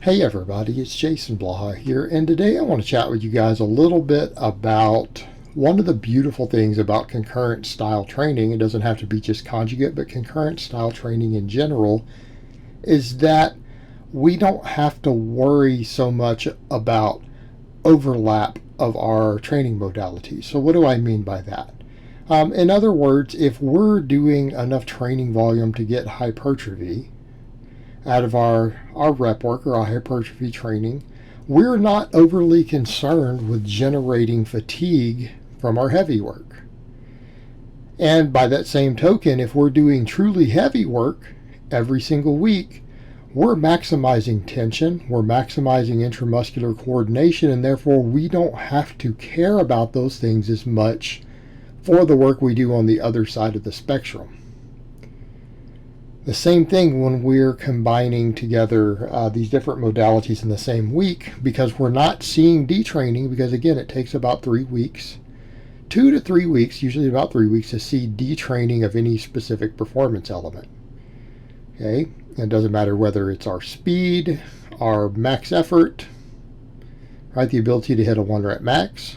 Hey everybody, it's Jason Blaha here, and today I want to chat with you guys a little bit about one of the beautiful things about concurrent style training. It doesn't have to be just conjugate, but concurrent style training in general is that we don't have to worry so much about overlap of our training modalities. So what do I mean by that? In other words, if we're doing enough training volume to get hypertrophy out of our rep work or our hypertrophy training, we're not overly concerned with generating fatigue from our heavy work. And by that same token, if we're doing truly heavy work every single week, we're maximizing tension, we're maximizing intramuscular coordination, and therefore we don't have to care about those things as much for the work we do on the other side of the spectrum. The same thing when we're combining together these different modalities in the same week, because we're not seeing detraining, because again, it takes about 3 weeks, 2 to 3 weeks, usually about 3 weeks, to see detraining of any specific performance element. Okay, it doesn't matter whether it's our speed, our max effort, right? The ability to hit a 1 rep max,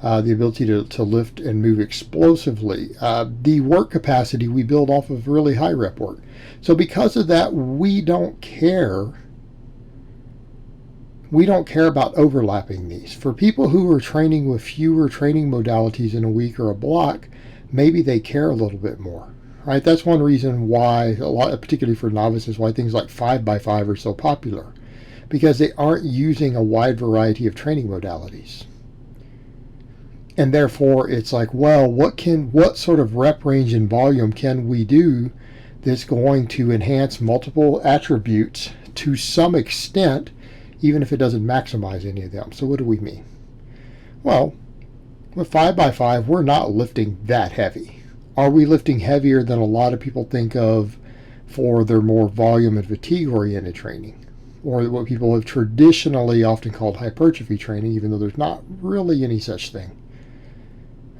the ability to lift and move explosively. The work capacity we build off of really high rep work. So because of that, we don't care. We don't care about overlapping these. For people who are training with fewer training modalities in a week or a block, maybe they care a little bit more. Right? That's one reason why, particularly for novices, why things like 5x5 are so popular. Because they aren't using a wide variety of training modalities. And therefore, it's like, well, what sort of rep range and volume can we do that's going to enhance multiple attributes to some extent, even if it doesn't maximize any of them? So what do we mean? Well, with 5x5, we're not lifting that heavy. Are we lifting heavier than a lot of people think of for their more volume and fatigue-oriented training? Or what people have traditionally often called hypertrophy training, even though there's not really any such thing.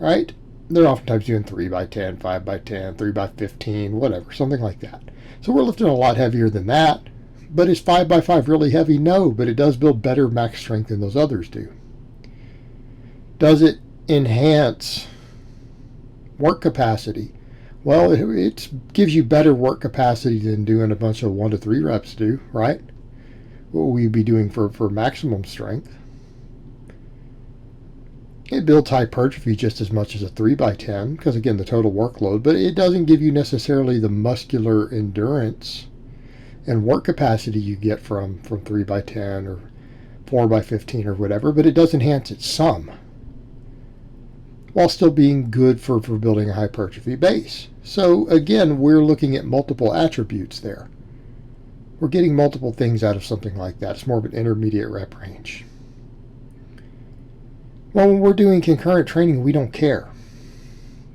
Right? They're oftentimes doing 3x10, 5x10, 3x15, whatever, something like that. So we're lifting a lot heavier than that. But is 5x5 really heavy? No, but it does build better max strength than those others do. Does it enhance work capacity? Well, it gives you better work capacity than doing a bunch of 1 to 3 reps do, right? What will we be doing for maximum strength? It builds hypertrophy just as much as a 3x10, because again, the total workload, but it doesn't give you necessarily the muscular endurance and work capacity you get from 3x10 or 4x15 or whatever, but it does enhance it some, while still being good for building a hypertrophy base. So again, we're looking at multiple attributes there. We're getting multiple things out of something like that. It's more of an intermediate rep range. Well, when we're doing concurrent training, we don't care.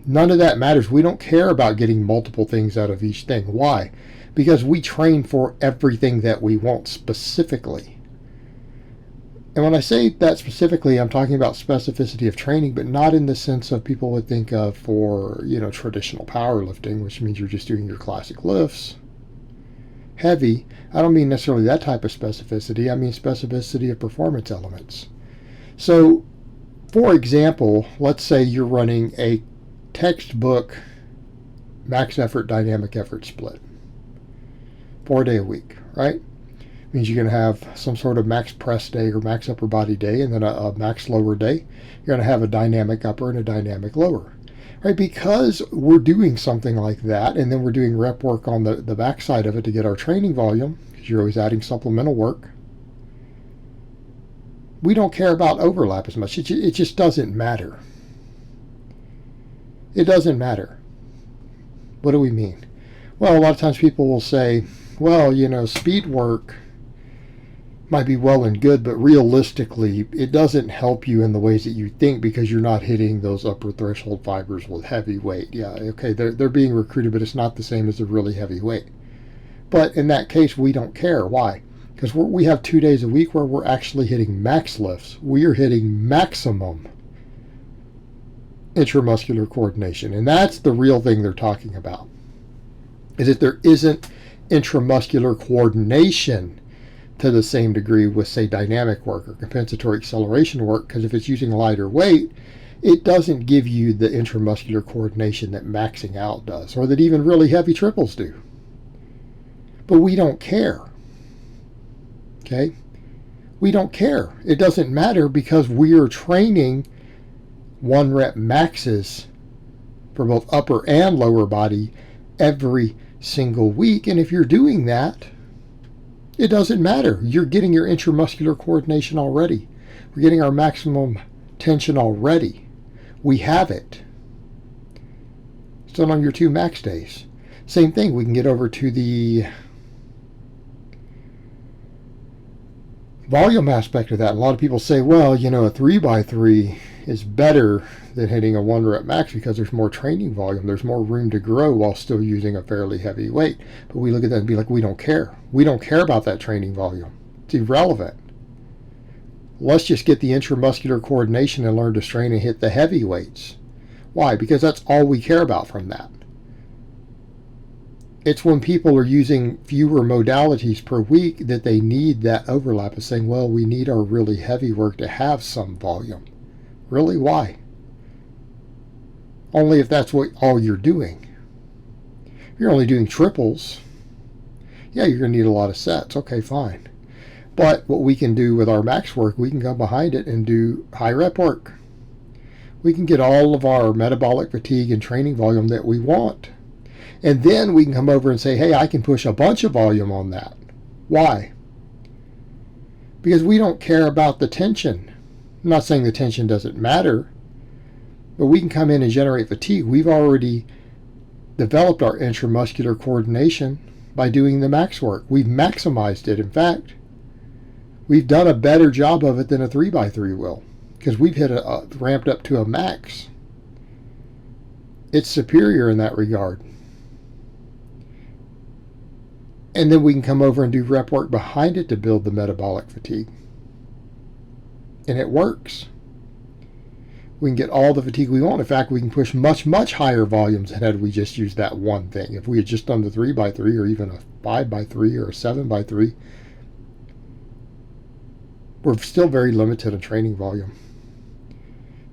None of that matters. We don't care about getting multiple things out of each thing. Why? Because we train for everything that we want specifically. And when I say that specifically, I'm talking about specificity of training, but not in the sense of people would think of for, traditional powerlifting, which means you're just doing your classic lifts. Heavy. I don't mean necessarily that type of specificity. I mean specificity of performance elements. So, for example, let's say you're running a textbook max effort dynamic effort split, 4 day a week, right? Means you're going to have some sort of max press day or max upper body day, and then a max lower day. You're going to have a dynamic upper and a dynamic lower, right? Because we're doing something like that, and then we're doing rep work on the backside of it to get our training volume, because you're always adding supplemental work. We don't care about overlap as much. It just doesn't matter. It doesn't matter. What do we mean? Well, a lot of times people will say, well, speed work might be well and good, but realistically, it doesn't help you in the ways that you think, because you're not hitting those upper threshold fibers with heavy weight. Yeah, okay, they're being recruited, but it's not the same as a really heavy weight. But in that case, we don't care. Why? Because we have 2 days a week where we're actually hitting max lifts. We are hitting maximum intramuscular coordination. And that's the real thing they're talking about, is that there isn't intramuscular coordination to the same degree with, say, dynamic work or compensatory acceleration work, because if it's using lighter weight, it doesn't give you the intramuscular coordination that maxing out does, or that even really heavy triples do. But we don't care. Okay? We don't care. It doesn't matter, because we are training 1 rep maxes for both upper and lower body every single week. And if you're doing that, it doesn't matter. You're getting your intramuscular coordination already. We're getting our maximum tension already. We have it. Still on your 2 max days. Same thing, we can get over to the volume aspect of that. A lot of people say, well, you know, a 3x3 is better than hitting a 1 rep max because there's more training volume. There's more room to grow while still using a fairly heavy weight. But we look at that and be like, we don't care. We don't care about that training volume. It's irrelevant. Let's just get the intramuscular coordination and learn to strain and hit the heavy weights. Why? Because that's all we care about from that. It's when people are using fewer modalities per week that they need that overlap of saying, well, we need our really heavy work to have some volume. Really? Why? Only if that's what all you're doing. If you're only doing triples, yeah, you're going to need a lot of sets. Okay, fine. But what we can do with our max work, we can go behind it and do high rep work. We can get all of our metabolic fatigue and training volume that we want. And then we can come over and say, hey, I can push a bunch of volume on that. Why? Because we don't care about the tension. I'm not saying the tension doesn't matter, but we can come in and generate fatigue. We've already developed our intramuscular coordination by doing the max work. We've maximized it. In fact, we've done a better job of it than a 3x3 will, because we've hit ramped up to a max. It's superior in that regard. And then we can come over and do rep work behind it to build the metabolic fatigue. And it works. We can get all the fatigue we want. In fact, we can push much, much higher volumes than had we just used that one thing. If we had just done the 3x3 or even a 5x3 or a 7x3, we're still very limited in training volume.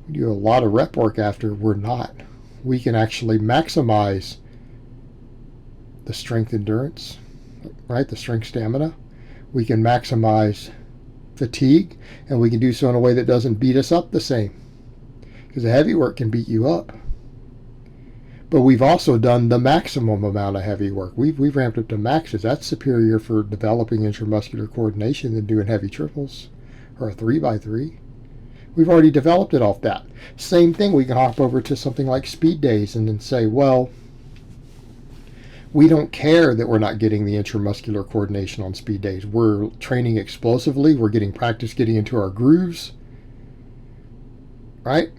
We do a lot of rep work after, we're not. We can actually maximize the strength endurance, right? The strength stamina. We can maximize fatigue, and we can do so in a way that doesn't beat us up the same. Because the heavy work can beat you up. But we've also done the maximum amount of heavy work. We've ramped up to maxes. That's superior for developing intramuscular coordination than doing heavy triples or a 3x3. We've already developed it off that. Same thing, we can hop over to something like speed days and then say, well, we don't care that we're not getting the intramuscular coordination on speed days. We're training explosively. We're getting practice getting into our grooves. Right?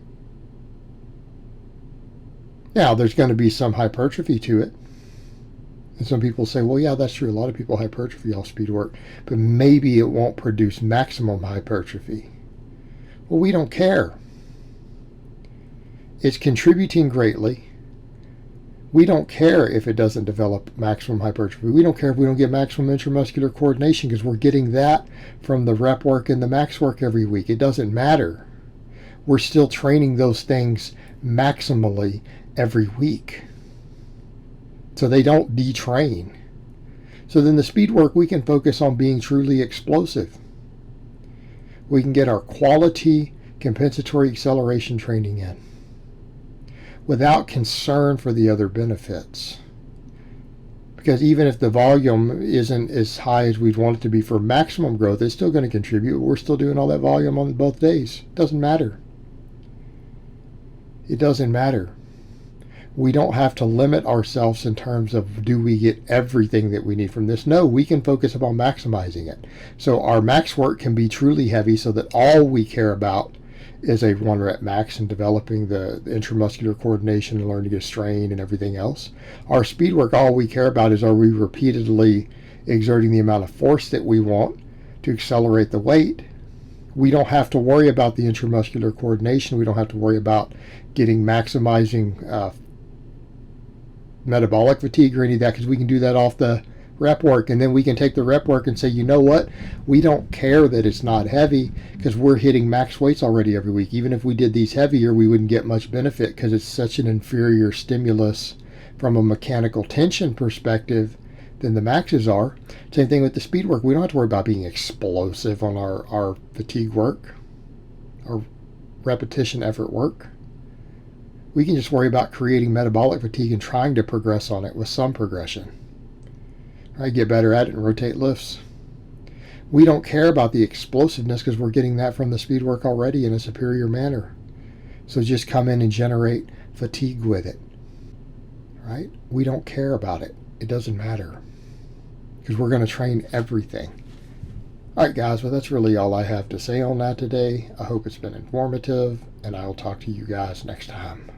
Now, there's going to be some hypertrophy to it. And some people say, well, yeah, that's true. A lot of people hypertrophy off speed work. But maybe it won't produce maximum hypertrophy. Well, we don't care. It's contributing greatly. We don't care if it doesn't develop maximum hypertrophy. We don't care if we don't get maximum intramuscular coordination, because we're getting that from the rep work and the max work every week. It doesn't matter. We're still training those things maximally every week. So they don't detrain. So then the speed work, we can focus on being truly explosive. We can get our quality compensatory acceleration training in without concern for the other benefits. Because even if the volume isn't as high as we'd want it to be for maximum growth, it's still going to contribute. We're still doing all that volume on both days. It doesn't matter. It doesn't matter. We don't have to limit ourselves in terms of, do we get everything that we need from this? No, we can focus upon maximizing it. So our max work can be truly heavy, so that all we care about is a 1 rep max and developing the intramuscular coordination and learning to strain and everything else. Our speed work, all we care about is, are we repeatedly exerting the amount of force that we want to accelerate the weight? We don't have to worry about the intramuscular coordination. We don't have to worry about maximizing metabolic fatigue or any of that, because we can do that off the rep work, and then we can take the rep work and say, you know what, we don't care that it's not heavy because we're hitting max weights already every week. Even if we did these heavier, we wouldn't get much benefit because it's such an inferior stimulus from a mechanical tension perspective than the maxes are. Same thing with the speed work. We don't have to worry about being explosive on our fatigue work, our repetition effort work. We can just worry about creating metabolic fatigue and trying to progress on it with some progression. Right, get better at it and rotate lifts. We don't care about the explosiveness because we're getting that from the speed work already in a superior manner. So just come in and generate fatigue with it. Right? We don't care about it. It doesn't matter because we're going to train everything. All right, guys, well, that's really all I have to say on that today. I hope it's been informative, and I will talk to you guys next time.